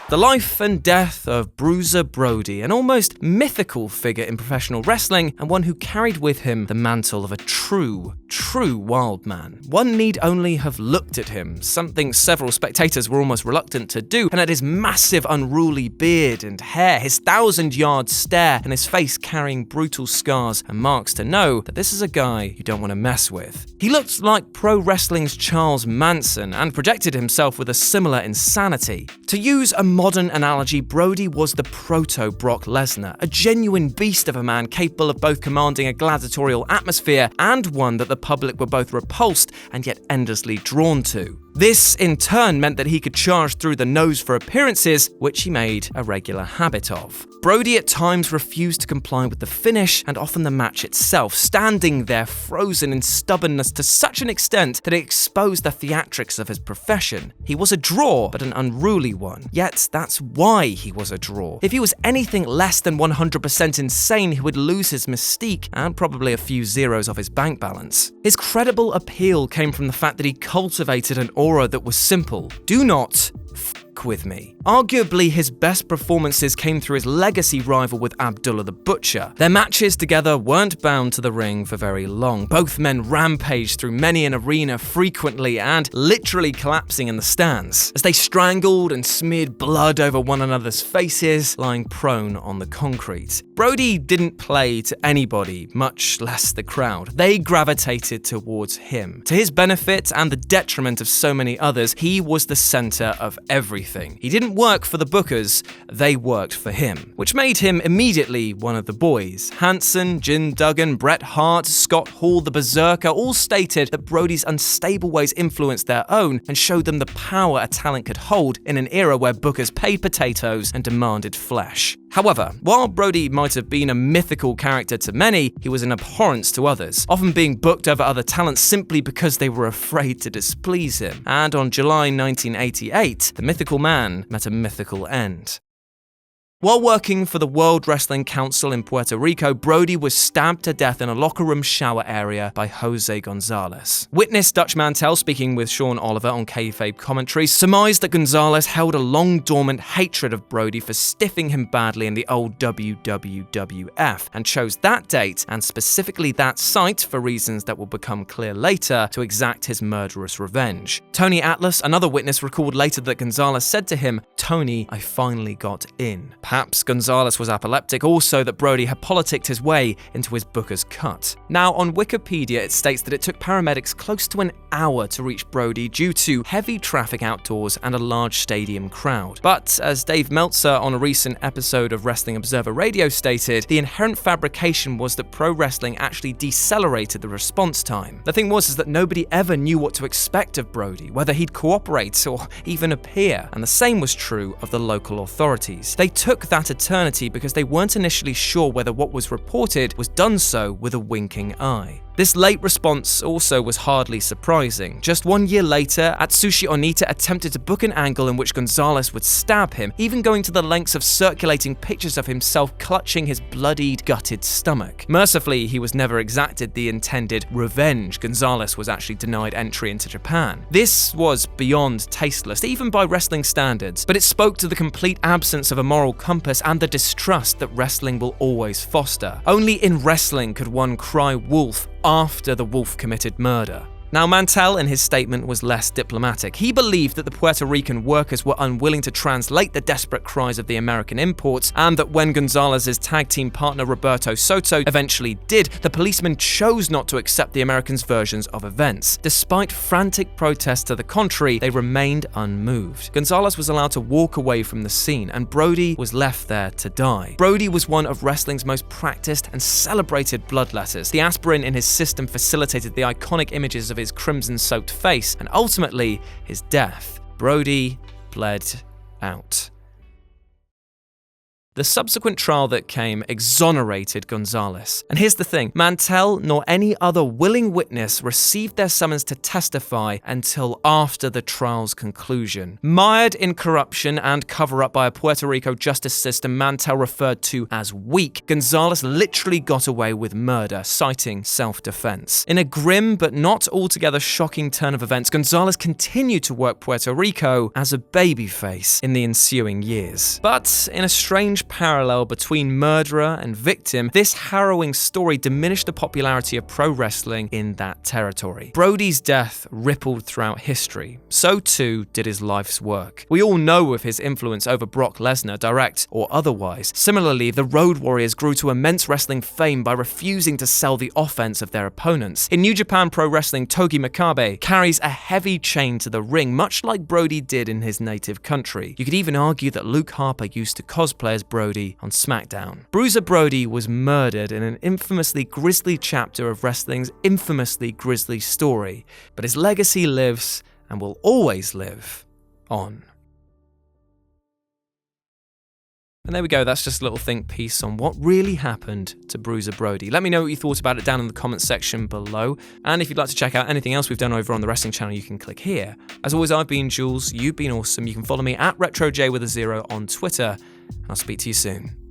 The life and death of Bruiser Brody, an almost mythical figure in professional wrestling and one who carried with him the mantle of a true wild man. One need only have looked at him, something several spectators were almost reluctant to do, and at his massive unruly beard and hair, his 1,000-yard stare, and his face carrying brutal scars and marks to know that this is a guy you don't want to mess with. He looked like pro wrestling's Charles Manson and projected himself with a similar insanity. To use a modern analogy, Brody was the proto-Brock Lesnar, a genuine beast of a man capable of both commanding a gladiatorial atmosphere and one that the public were both repulsed and yet endlessly drawn to. This, in turn, meant that he could charge through the nose for appearances, which he made a regular habit of. Brody at times refused to comply with the finish and often the match itself, standing there frozen in stubbornness to such an extent that it exposed the theatrics of his profession. He was a draw, but an unruly one. Yet that's why he was a draw. If he was anything less than 100% insane, he would lose his mystique and probably a few zeros off his bank balance. His credible appeal came from the fact that he cultivated an aura that was simple. Do not with me. Arguably, his best performances came through his legacy rival with Abdullah the Butcher. Their matches together weren't bound to the ring for very long. Both men rampaged through many an arena frequently and literally collapsing in the stands, as they strangled and smeared blood over one another's faces, lying prone on the concrete. Brody didn't play to anybody, much less the crowd. They gravitated towards him. To his benefit and the detriment of so many others, he was the center of everything. He didn't work for the bookers, they worked for him, which made him immediately one of the boys. Hanson, Jim Duggan, Bret Hart, Scott Hall, the Berserker all stated that Brody's unstable ways influenced their own and showed them the power a talent could hold in an era where bookers paid potatoes and demanded flesh. However, while Brody might have been a mythical character to many, he was an abhorrence to others, often being booked over other talents simply because they were afraid to displease him. And on July 1988, the mythical man met a mythical end. While working for the World Wrestling Council in Puerto Rico, Brody was stabbed to death in a locker room shower area by Jose Gonzalez. Witness Dutch Mantel, speaking with Sean Oliver on Kayfabe Commentary, surmised that Gonzalez held a long-dormant hatred of Brody for stiffing him badly in the old WWF, and chose that date, and specifically that site, for reasons that will become clear later, to exact his murderous revenge. Tony Atlas, another witness, recalled later that Gonzalez said to him, "Tony, I finally got in." Perhaps Gonzalez was epileptic, also that Brody had politicked his way into his booker's cut. Now, on Wikipedia, it states that it took paramedics close to an hour to reach Brody due to heavy traffic outdoors and a large stadium crowd. But, as Dave Meltzer on a recent episode of Wrestling Observer Radio stated, the inherent fabrication was that pro wrestling actually decelerated the response time. The thing was that nobody ever knew what to expect of Brody, whether he'd cooperate or even appear, and the same was true of the local authorities. They took that eternity because they weren't initially sure whether what was reported was done so with a winking eye. This late response also was hardly surprising. Just 1 year later, Atsushi Onita attempted to book an angle in which Gonzalez would stab him, even going to the lengths of circulating pictures of himself clutching his bloodied, gutted stomach. Mercifully, he was never exacted the intended revenge. Gonzalez was actually denied entry into Japan. This was beyond tasteless, even by wrestling standards, but it spoke to the complete absence of a moral compass and the distrust that wrestling will always foster. Only in wrestling could one cry wolf after the wolf committed murder. Now, Mantel, in his statement, was less diplomatic. He believed that the Puerto Rican workers were unwilling to translate the desperate cries of the American imports, and that when Gonzalez's tag team partner Roberto Soto eventually did, the policemen chose not to accept the Americans' versions of events. Despite frantic protests to the contrary, they remained unmoved. Gonzalez was allowed to walk away from the scene, and Brody was left there to die. Brody was one of wrestling's most practiced and celebrated bloodletters. The aspirin in his system facilitated the iconic images of his crimson-soaked face, and ultimately his death. Brody bled out. The subsequent trial that came exonerated Gonzalez. And here's the thing, Mantell nor any other willing witness received their summons to testify until after the trial's conclusion. Mired in corruption and cover-up by a Puerto Rico justice system Mantell referred to as weak, Gonzalez literally got away with murder, citing self-defense. In a grim but not altogether shocking turn of events, Gonzalez continued to work Puerto Rico as a babyface in the ensuing years. But in a strange parallel between murderer and victim, this harrowing story diminished the popularity of pro wrestling in that territory. Brody's death rippled throughout history. So too did his life's work. We all know of his influence over Brock Lesnar, direct or otherwise. Similarly, the Road Warriors grew to immense wrestling fame by refusing to sell the offense of their opponents. In New Japan Pro Wrestling, Togi Makabe carries a heavy chain to the ring, much like Brody did in his native country. You could even argue that Luke Harper used to cosplay as Brody on SmackDown. Bruiser Brody was murdered in an infamously grisly chapter of wrestling's infamously grisly story, but his legacy lives and will always live on. And there we go, that's just a little think piece on what really happened to Bruiser Brody. Let me know what you thought about it down in the comments section below. And if you'd like to check out anything else we've done over on the wrestling channel, you can click here. As always, I've been Jules, you've been awesome. You can follow me at RetroJ with a 0 on Twitter, and I'll speak to you soon.